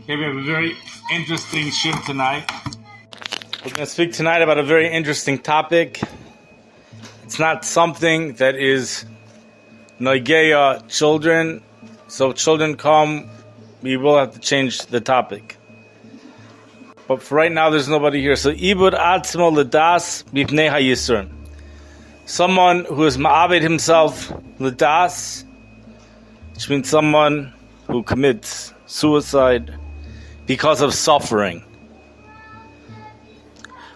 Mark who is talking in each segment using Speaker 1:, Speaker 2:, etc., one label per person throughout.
Speaker 1: Okay, we have a very interesting shift tonight. We're going to speak tonight about a very interesting topic. It's not something that is noigeya children. So if children come, we will have to change the topic. But for right now, there's nobody here. So ibud atzmo ledas bifnei yisurin. Someone who has ma'abed himself ledas, which means someone who commits suicide because of suffering.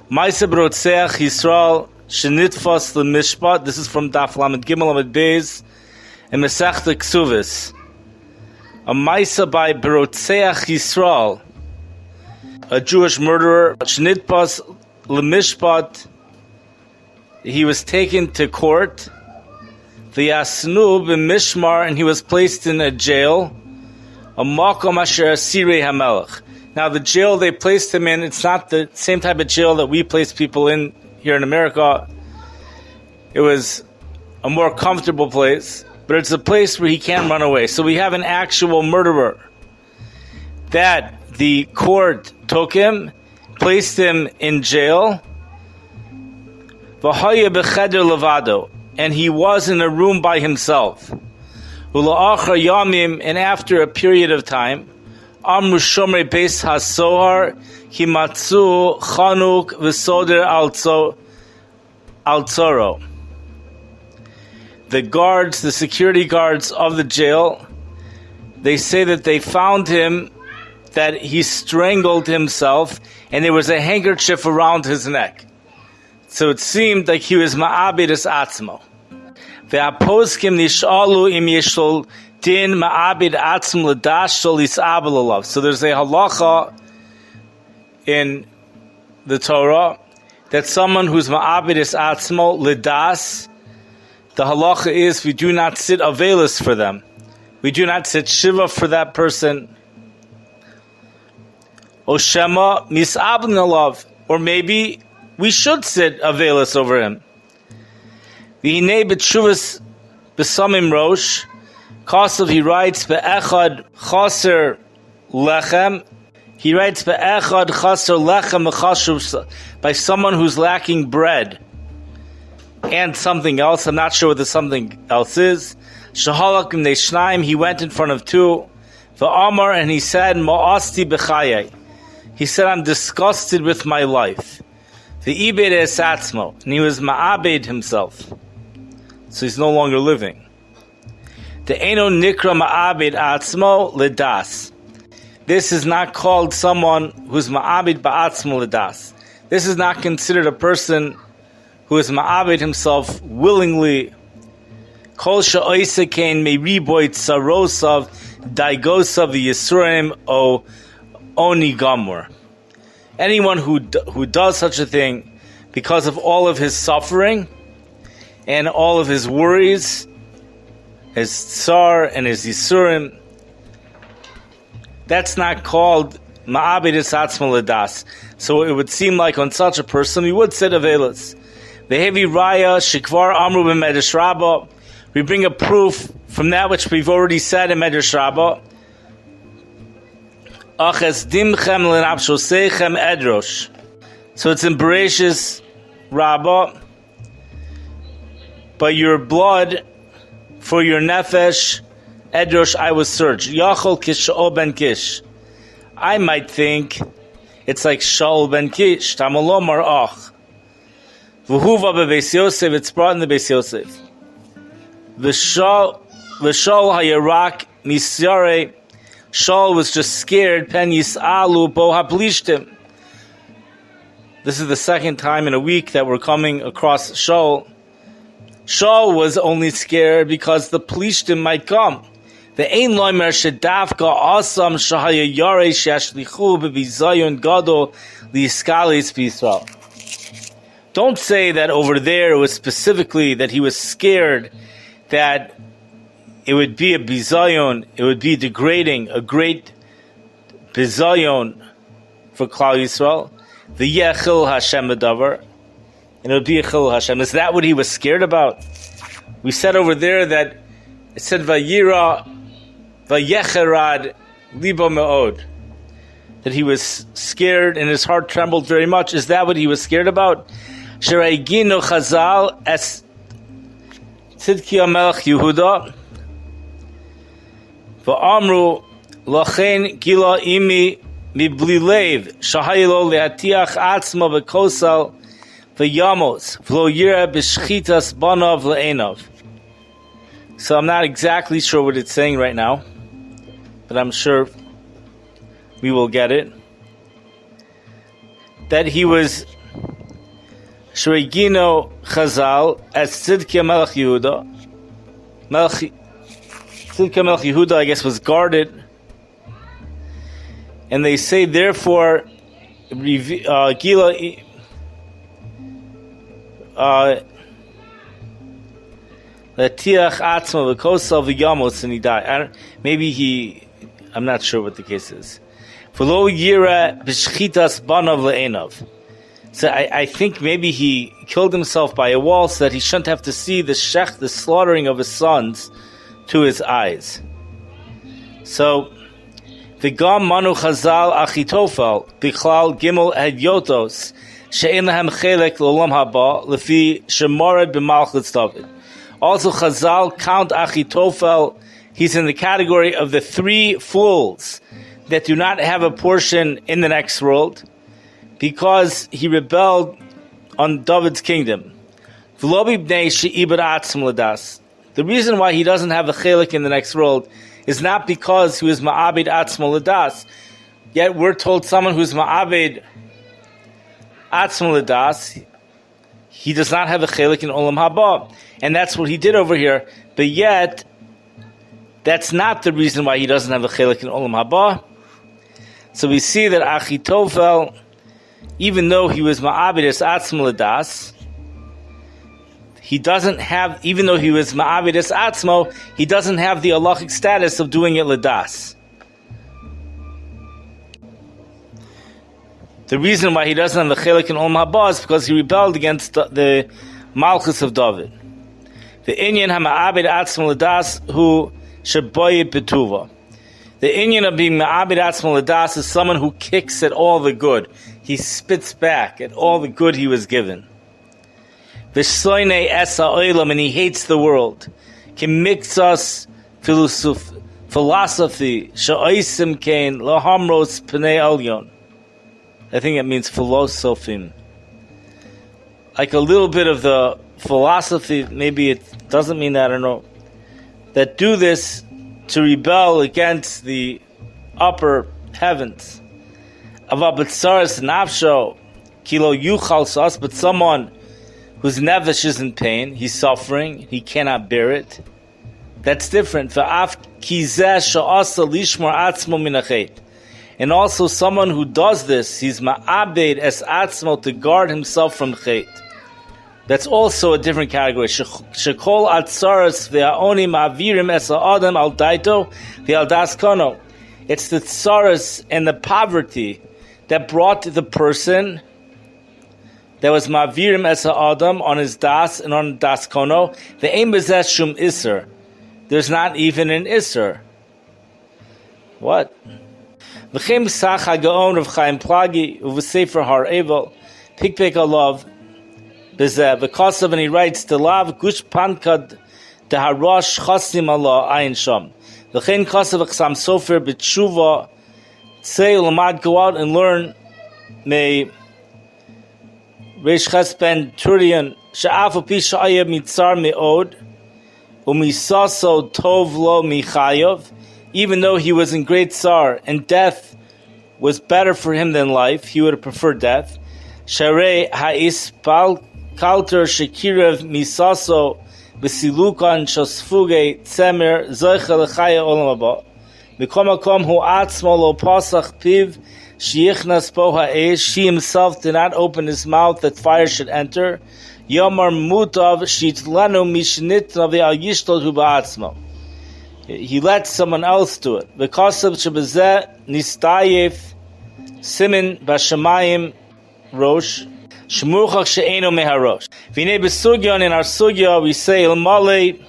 Speaker 1: Ma'aseh b'rotzeach Yisrael shenitfas lemishpat. This is from Daf Lamed Gimel Lamed Beis and Masechta Ksuvis. A ma'aseh by b'rotzeach Yisrael, a Jewish murderer, shenitfas lemishpat. He was taken to court. V'yasnu b'mishmar, and he was placed in a jail. A makom asher asirei hamelech. Now the jail they placed him in, it's not the same type of jail that we place people in here in America. It was a more comfortable place, but it's a place where he can't run away. So we have an actual murderer that the court took him, placed him in jail. V'haya b'cheder levado, and he was in a room by himself. Ula'achar yamim, and after a period of time, amru shomrei beis hasohar himatzu chanuk v'soder al tzoro. The guards, the security guards of the jail, they say that they found him, that he strangled himself, and there was a handkerchief around his neck. So it seemed like he was ma'abed es atzmo. Ve'aposkim nishalu im yeshol din ma'abed atzm ledash shol yis'abel alav. So there's a halacha in the Torah that someone who's ma'abed es atzmo ledas, the halacha is we do not sit avelis for them. We do not sit shiva for that person. Oshema mis'abel alav, or maybe we should sit avelis over him. V'hinei b'tshuvas b'samim rosh, Kosav, he writes be'echad chaser lechem. He writes be'echad chaser lechem mechashuv, by someone who's lacking bread and something else. I'm not sure what the something else is. Shahalak im neishnaim, he went in front of two. V'amar, and he said ma'asti b'chayei. He said, I'm disgusted with my life. The ibed es atzmo, and he was ma'abed himself, so he's no longer living. The eno nikra ma'abed atzmo ledas. This is not called someone who's ma'abed ba'atzmo ledas. This is not considered a person who is ma'abed himself willingly. Kol she'oise kein meiriboy tsarosav daigosav yisurin o oni gamur. Anyone who does such a thing because of all of his suffering and all of his worries, his tsar and his yisurin, that's not called ma'abed es atzmo ledas. So it would seem like on such a person we would sit avelis. Vehevi raya shekvar amru b'medrash rabbah. We bring a proof from that which we've already said in medrash rabbah. So it's in Bereshis Rabbah. By your blood, for your nefesh, edrosh, I was searched. Yachol kish'ol ben kish. I might think it's like Shaul ben Kish. Tamalomar ach. V'huva bebeis Yosef. It's brought in the Beis Yosef. V'shol hayarak misyare. Shaul was just scared. Pen yis'alu bo haplishtim. This is the second time in a week that we're coming across Shaul. Shaul was only scared because the plishtim might come. The ein loimer shedavka asam shahaya yare shashlichu bebizayon gadol liiskalis b'Yisrael. Don't say that over there it was specifically that he was scared that it would be a bizayon, it would be degrading, a great bizayon for Klal Yisrael. The yechil Hashem adavar, and it would be a chil Hashem. Is that what he was scared about? We said over there that it said vayira vayecherad libo me'od. that he was scared and his heart trembled very much. Is that what he was scared about? Sherayginu Chazal as Tzidkiya Melech Yehuda v'amru lachen gila imi mibli lev shahaylo le'atiach atzma v'kosal v'yamos v'lo yira b'shchitas banav le'enav. So I'm not exactly sure what it's saying right now, but I'm sure we will get it. That he was Shreigino Chazal as Tzidkiya Melech Yehuda. Tzidkiya Melech Yehuda, I guess, was guarded. And they say, therefore, Gila Latiach Atzma V'Kosal V'Yamos, and he died. I'm not sure what the case is. V'lo Yira B'Shchitas Banav Le'enav. So I think maybe he killed himself by a wall so that he shouldn't have to see the slaughtering of his sons to his eyes. So, V'gam Manu Chazal Achitofel B'chlal Gimel Hedyotos She'en Lahem Chelek L'Olam Haba Lefi Shemored B'Malchus David. Also, Chazal count Achitofel. He's in the category of the 3 fools that do not have a portion in the next world, because he rebelled on David's kingdom. The reason why he doesn't have a chelik in the next world is not because he was ma'abed atzmo l'das. Yet we're told someone who's ma'abed atzmo l'das, he does not have a chelik in olam haba. And that's what he did over here. But yet, that's not the reason why he doesn't have a chelik in olam haba. So we see that Achitofel, even though he was ma'abed es atzmo l'das, he doesn't have, even though he was ma'abed es atzmo, he doesn't have the halachic status of doing it l'das. The reason why he doesn't have the chelik in olam haba is because he rebelled against the Malchus of David. The inyan ha-ma'abed atzmo l'das hu sheboyed betuva. The inyan of being ma'abed atzmo l'das is someone who kicks at all the good. He spits back at all the good he was given. V'shloinei esa oilam, and he hates the world. Kimiktsas philosophy sha'oisim kein lahamros pnei elyon. I think it means philosophim. Like a little bit of the philosophy, maybe it doesn't mean that, I don't know, that do this to rebel against the upper heavens. Avabitsaris nafsho kilo yuchal sas, but someone whose nefesh is in pain, he's suffering, he cannot bear it. That's different. V'af kizeh sha'asa lishmor atzmo minachet. And also someone who does this, he's ma'abed es atzmo, to guard himself from chet. That's also a different category. Shekol atzaras ve'aoni ma'avirim es ha'adam al daito ve'al das kono. It's the tzaras and the poverty that brought the person that was ma'avirim es ha'adam on his das and on das kono. Ve'ein bezeh shum iser. There's not even an iser. What? V'chem sach ha'gaon of Chaim Plagi u'v'sefer har evel pikpek alav bezeh v'kosav, and he writes the lav gush pankad the harash chasim Allah ayin sham v'chein kosav v'chsam sofer b'tshuva say ulamad, go out and learn. May Reish Ches ben Turian she'af api sha'ayev mitzar me'od u'misaso tov lo michayav. Even though he was in great tsar and death was better for him than life, he would have preferred death. Sharei ha'ispal kalter shekirev misaso b'silukan shosfuge tzemer zoicha l'chaya olam haba. Mikom hakom hu atzmo lo pasach piv sheyichnas bo ha'esh. He himself did not open his mouth that fire should enter. Yomar mutav shitlanu mishnitna ve'al yishtol hu ba'atzmo. He let someone else do it. V'kosav shebezeh nistayef simin b'shamayim rosh shmurchach she'eno meharosh. V'nei b'sugyon, in our sugya we say ilmale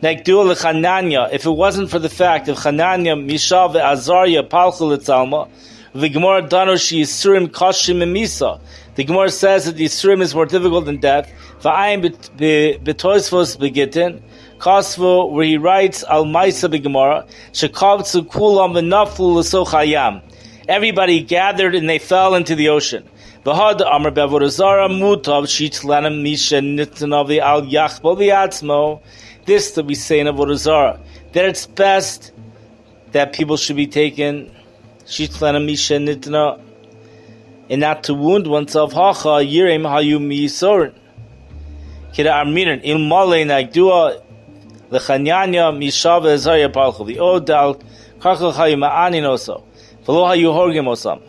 Speaker 1: nekdu lechananya. If it wasn't for the fact of Chananya, Mishav ve'Azarya palchu letzalma The Gemara danoshi yisurin kashim emisa. The Gemara says that the yisurim is more difficult than death. V'ayim betoisvos begitin. Kasvo, where he writes al maisa begemara shekavtzu kulam v'naflu l'sochayam. Everybody gathered and they fell into the ocean. V'had amar be'avodah mutav shitlanem misha nitanavi al yachbo v'yatzmo. This that we say in avodah zarah, that it's best that people should be taken shitlanem misha nitana, and not to wound oneself. Hacha yirem hayu yisurin kida arminan ilmale nagdua lechanyanya mishav ezaya palchu v'odal kachal hayu ma'anin oso v'lo hayu horgim osam.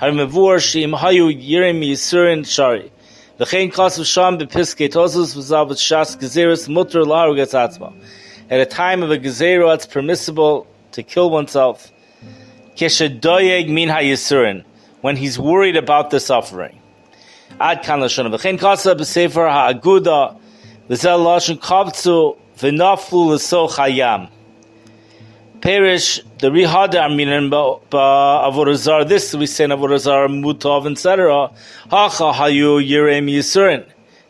Speaker 1: Harimavur sheim hayu yirem yisurin shari. V'chein kasav sham bepiskei tosus v'zav shas gezeros mutter laharugas atzma. At a time of a gezerah, it's permissible to kill oneself. Keshedoyeg min hayisurin, when he's worried about the suffering. Ad kan lashon v'chein kasav b'sefer ha'aguda v'zel lashon kavtzu v'naflu l'so chayam. Perish the rihada arminan avodah zarah. This we say in avodah zarah mutav etc. Hacha hayu yirem yisurin.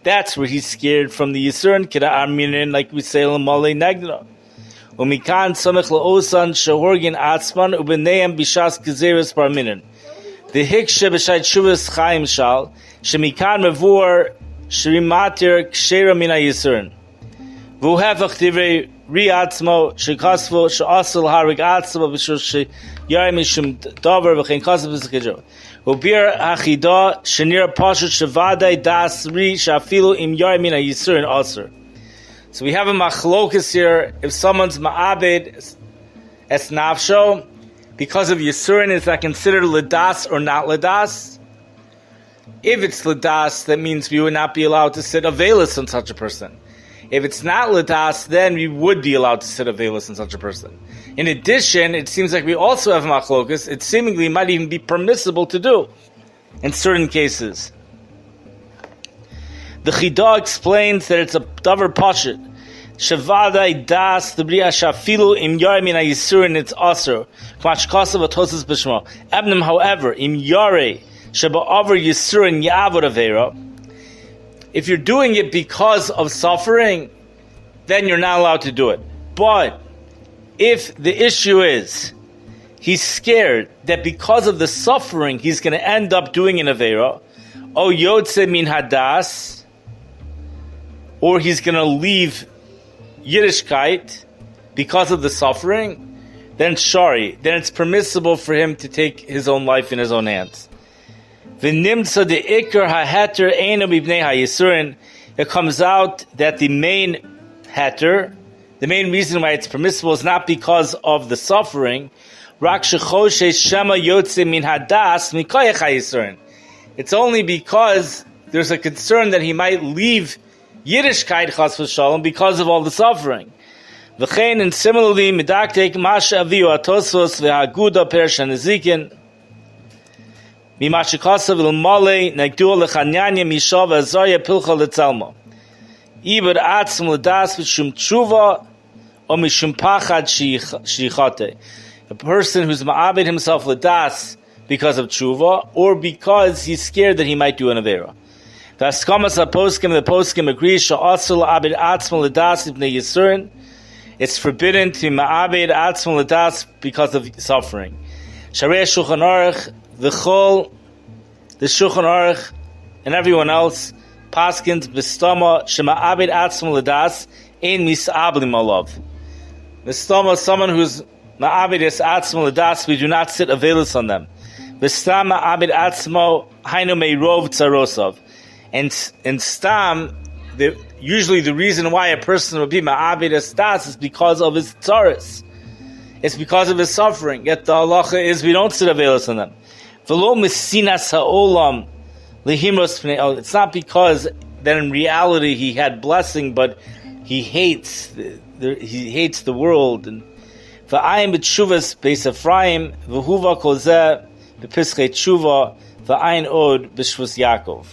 Speaker 1: That's where he's scared from the yisurin kida arminan, like we say l'malei nagna. Umikan samech la'osan shehorgin atzman ubeneim bishas gezeres barminan. The hikshe b'shayt shuvas chaim shal shemikan mevur shrimatir kshera mina yisurin. V'uhevach divrei Riatzmo shekasvo she'asel harig atzmo b'shur she'yarei mishum davar v'chein kasav b'zekidro. Ubir hachida shenira pashut shevadai das ri shafilu im yarei mina yisurin aser. So we have a machlokus here. If someone's ma'abed es nafsho because of yisurin, is that considered ledas or not ledas? If it's ledas, that means we would not be allowed to sit avelis on such a person. If it's not ledas, then we would be allowed to sit avelis on such a person. In addition, it seems like we also have machlokus. It seemingly might even be permissible to do in certain cases. The Chidah explains that it's a davar pashut. Shevadai das the bria shafilu im yarei min yisurin it's aser. K'mach kasav atosas b'shmo. Abnem, however, im yarei sheba over yisurin ya'avod avera. If you're doing it because of suffering, then you're not allowed to do it. But if the issue is he's scared that because of the suffering he's going to end up doing an avera, o yotze min hadaas, or he's going to leave Yiddishkeit because of the suffering, then shari, then it's permissible for him to take his own life in his own hands. V'nimtza de ikar haheter eino b'bnei hayisurin. It comes out that the main heter, the main reason why it's permissible, is not because of the suffering. Rak shechoshe shema yotze min hadas mikoyach hayisurin. It's only because there's a concern that he might leave Yiddishkeit chas v'shalom because of all the suffering. V'chein, and similarly, medaktek masha aviu atosvos v'haguda perish hanezikin. Mimashikasav ilmale nagdua lechanyanya mishav azarya pilcha letzalma. Ibad atzm ledas v'shum tshuva or mishum pachad shichate. A person who's ma'abed himself ledas because of tshuva or because he's scared that he might do an avera. The poskim agree she'asur la'abed atzm ledas ibnei yisurin. It's forbidden to ma'abed atzm ledas because of suffering. Sharei Shulchan Aruch, the Shulchan Aruch, and everyone else, paskins b'stama shema'abed atzmo ledas ein mis'ablim alav. B'stama, someone who's ma'abed es atzmo ledas, we do not sit avelis on them. B'stam ma'abed atzmo hainu meirov tzarosav. And stam, usually the reason why a person would be ma'abed es das is because of his tzaros. It's because of his suffering. Yet the halacha is we don't sit avelis on them. It's not because that in reality he had blessing, but he hates the world. And v'ayim b'tshuvas beis Ephraim v'huva kol zeh b'piskei tshuva v'ayin od b'shvus Yaakov.